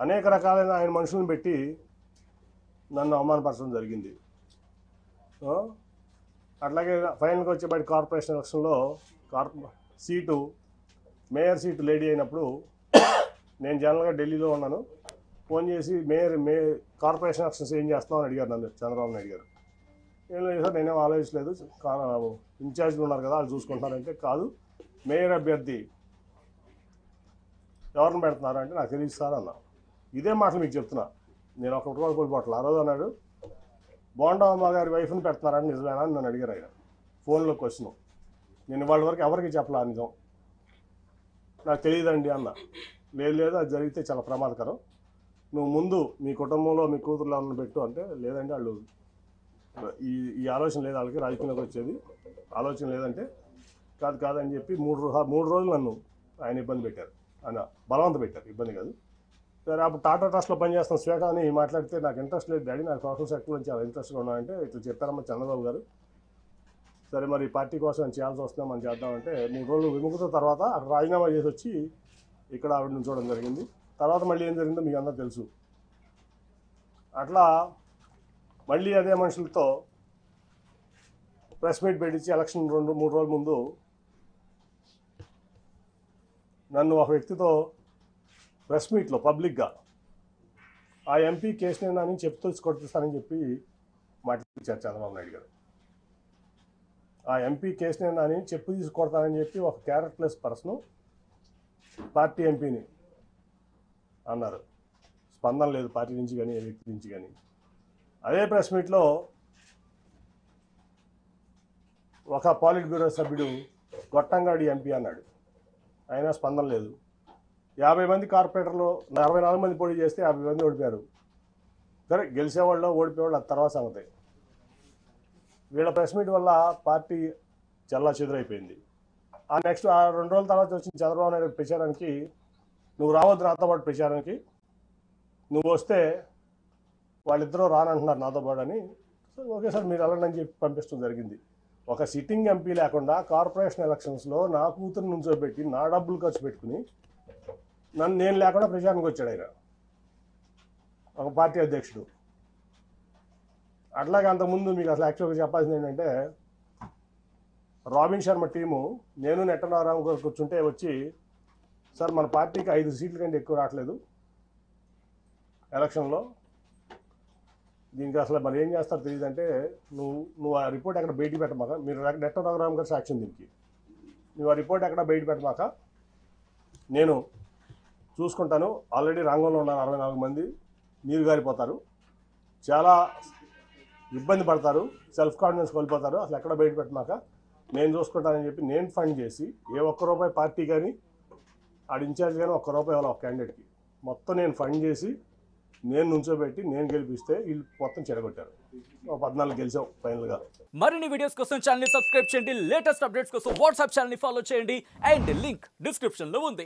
అనేక రకాలైన ఆయన మనుషులను పెట్టి నన్ను అవమానపరచడం జరిగింది. అట్లాగే ఫైనల్గా వచ్చేబడి కార్పొరేషన్ ఎలక్షన్లో సీటు మేయర్ సీటు లేడీ అయినప్పుడు నేను జనరల్గా ఢిల్లీలో ఉన్నాను. ఫోన్ చేసి కార్పొరేషన్ ఎలక్షన్స్ ఏం చేస్తామని అడిగారు నన్ను. చంద్రబాబు నాయుడు గారు ఏం లేదు సార్, నేనేం ఆలోచించలేదు, ఇన్ఛార్జ్లు ఉన్నారు కదా వాళ్ళు చూసుకుంటున్నారంటే, కాదు మేయర్ అభ్యర్థి ఎవరిని పెడుతున్నారు అంటే నాకు తెలియదు సార్ అన్నా. ఇదే మాటలు మీకు చెప్తున్నా, నేను ఒక రూపాయలు కోల్పోవట్లేదు. ఆ రోజు అన్నాడు బోండమ్మ గారి వైఫ్ని పెడుతున్నారని నిజమేనా అని నన్ను అడిగారు. ఆయన ఫోన్లో క్వశ్చన్, నేను వాళ్ళ వరకు ఎవరికి చెప్పలా నిజం, నాకు తెలియదండి అన్న. లేదు అది జరిగితే చాలా ప్రమాదకరం, నువ్వు ముందు మీ కుటుంబంలో మీ కూతుర్లో ఉన్న పెట్టు అంటే, లేదండి వాళ్ళు ఈ ఆలోచన లేదు, వాళ్ళకి రాజకీయంలోకి వచ్చేది ఆలోచన లేదంటే, కాదని చెప్పి మూడు రోజులు నన్ను ఆయన ఇబ్బంది పెట్టారు, ఆయన బలవంత పెట్టారు, ఇబ్బంది కాదు. సరే అప్పుడు టాటా ట్రస్ట్లో పనిచేస్తున్న శ్వేత అని మాట్లాడితే, నాకు ఇంట్రెస్ట్ లేదు డాడీ, నాకు సోషల్ సెక్టర్లో చాలా ఇంట్రెస్ట్గా ఉన్నాయంటే ఇట్లా చెప్పారమ్మా చంద్రబాబు గారు. సరే మరి పార్టీ కోసం నేను చేయాల్సి వస్తుందా మనం చేద్దామంటే 3 రోజులు విముఖత తర్వాత అక్కడ రాజీనామా చేసి వచ్చి ఇక్కడ ఆవిడ నుంచి చూడడం జరిగింది. తర్వాత మళ్ళీ ఏం జరిగిందో మీకు అందరూ తెలుసు. అట్లా మళ్ళీ అదే మనుషులతో ప్రెస్ మీట్ పెట్టించి ఎలక్షన్ 2-3 రోజుల ముందు నన్ను ఒక వ్యక్తితో ప్రెస్ మీట్లో పబ్లిక్గా ఆ ఎంపీ కేసునేనా అని చెప్తూ కొట్టిస్తానని చెప్పి మాట్లాడించారు చంద్రబాబు నాయుడు గారు. ఆ ఎంపీ కేసునేనా అని చెప్పు తీసి కొడతానని చెప్పి ఒక క్యారెక్టర్లెస్ పర్సన్ పార్టీ ఎంపీని అన్నారు. స్పందన లేదు పార్టీ నుంచి కానీ ఏ వ్యక్తి నుంచి కానీ. అదే ప్రెస్ మీట్లో ఒక పాలిట్ బ్యూరో సభ్యుడు గొట్టంగాడి ఎంపీ అన్నాడు, అయినా స్పందన లేదు. 50 మంది కార్పొరేటర్లు 64 మంది పోటీ చేస్తే 50 మంది ఓడిపోయారు. సరే గెలిచేవాళ్ళు ఓడిపోయేవాళ్ళు అది తర్వాత సంగతి. వీళ్ళ ప్రెస్ మీట్ వల్ల పార్టీ చల్లా చెదురైపోయింది. ఆ నెక్స్ట్ 2 రోజుల తర్వాత వచ్చిన చంద్రబాబు నాయుడు ప్రచారానికి, నువ్వు రావద్దు నాతో పాటు ప్రచారానికి, నువ్వు వస్తే వాళ్ళిద్దరూ రానంటున్నారు నాతో పాటు అని. ఓకే సార్ మీరు వెళ్ళండి అని చెప్పి పంపించడం జరిగింది. ఒక సిట్టింగ్ ఎంపీ లేకుండా కార్పొరేషన్ ఎలక్షన్స్లో నా కూతురు నుంచోబెట్టి నా డబ్బులు ఖర్చు పెట్టుకుని నేను లేకుండా ప్రచారానికి వచ్చాడు ఆయన, ఒక పార్టీ అధ్యక్షుడు. అట్లాగే అంతకుముందు మీకు అసలు యాక్చువల్గా చెప్పాల్సింది ఏంటంటే, రాబిన్ శర్మ టీము నేను నెట్టనారాయణ గారు కూర్చుంటే వచ్చి, సార్ మన పార్టీకి 5 సీట్ల కంటే ఎక్కువ రావట్లేదు ఎలక్షన్లో, దీనికి అసలు మరి ఏం చేస్తారో తెలియదంటే, నువ్వు ఆ రిపోర్ట్ ఎక్కడ బయటికి పెట్టమాక, మీరు నెట్టనారాయణ గారు సాక్ష్యం దీనికి, నువ్వు ఆ రిపోర్ట్ ఎక్కడ బయట పెట్టమాక, నేను చూసుకుంటాను, ఆల్రెడీ రంగంలో ఉన్నారు 64 మంది, నీరు గారిపోతారు, చాలా ఇబ్బంది పడతారు, సెల్ఫ్ కాన్ఫిడెన్స్ కోల్పోతారు, అసలు ఎక్కడ బయట పెట్టమాక నేను చూసుకుంటానని చెప్పి నేను ఫండ్ చేసి, ఏ ₹1 పార్టీ కానీ ఆడ ఇన్ఛార్జ్ కానీ ₹1 ఇవ్వాలి ఒక క్యాండిడేట్కి, మొత్తం నేను ఫండ్ చేసి నేను నుంచోబెట్టి నేను గెలిపిస్తే వీళ్ళు మొత్తం చెడగొట్టారు. 14 గెలిచాం ఫైనల్గా. మరిన్ని వీడియోస్ కోసం ఛానల్ ని సబ్స్క్రైబ్ చేయండి, లేటెస్ట్ అప్డేట్స్ కోసం వాట్సాప్ ఛానల్ ని ఫాలో చేయండి, అండ్ లింక్ డిస్క్రిప్షన్ లో ఉంది.